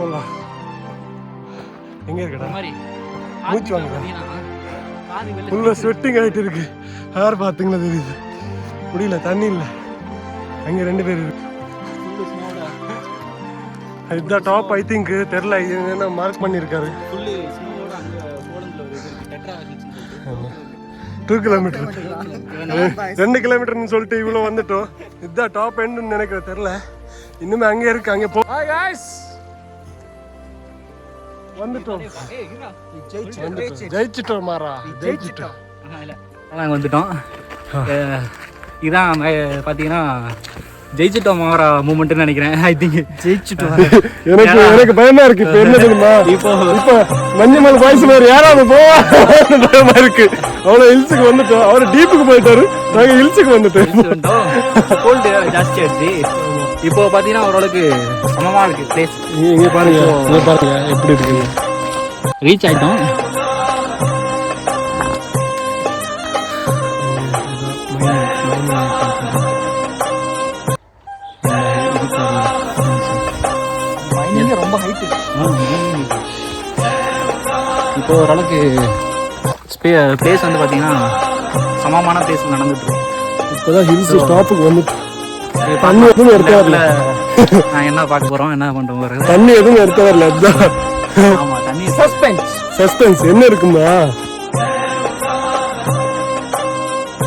போடலாம். எங்க இருக்கடா மூச்சு வாங்க. ஃபுல்லா ஸ்வெட்டிங் ஆகிட்டு இருக்கு. ஹேர் பாத்தீங்களா தெரியுது. முடியல, தண்ணி இல்லை. அங்கே 2 பேர் இருக்கு. இதுதான் டாப். ஐ திங்க் தெரியல, இது மார்க் பண்ணியிருக்காரு. 2 கிலோமீட்டர் 2 கிலோமீட்டர்னு சொல்லிட்டு இவ்வளோ வந்துட்டோம். இதுதான் டாப் எண்டுன்னு நினைக்கிற, தெரியல. இன்னுமே அங்கே இருக்கு, அங்கே போ. வந்துட்டோம், ஜெயிச்சிட்டோம் மாறா, ஜெயிச்சிட்டோம். நாங்கள் வந்துட்டோம். இதான் பார்த்தீங்கன்னா ஜெயிச்சிட்டோம் மாறா மூமெண்ட்னு நினைக்கிறேன். ஐ திங்க் ஜெயிச்சிட்டோம். எனக்கு பயமா இருக்கு. இப்போ என்ன தெரியுமா, இப்போ மஞ்சள் பாய்ஸ் மாதிரி யாராவது போவா பயமா இருக்கு. அவ்வளோ ஹில்ஸுக்கு வந்துட்டோம். அவர் டீப்புக்கு போயிட்டாரு, நாங்கள் ஹில்ஸுக்கு வந்துட்டோம். கோல்டு ஜாஸ்தி ஆச்சு. இப்போ பார்த்தீங்கன்னா ஓரளவுக்கு சமமாக இருக்கு பிளேஸ். இங்கே பாருங்க, இங்கே பாருங்க எப்படி இருக்கு. ரீச் ஆகிட்டோம். ரொம்ப ஹைட்டு. இப்போ ஓரளவுக்கு பிளேஸ் வந்து பார்த்தீங்கன்னா சமமான பிளேஸ் நடந்துட்டு இருக்கு. இப்போதான் ஹில்ஸ் ஸ்டாப்புக்கு வந்துட்டு தண்ணி எதுவும் எடுத்து வரல. நான் என்ன பார்க்க போறோம், என்ன பண்றோம் பாருங்க. தண்ணி எதுவும் எடுத்து வரல. அதுதான் ஆமா, தண்ணி சஸ்பென்ஸ் என்ன இருக்குமா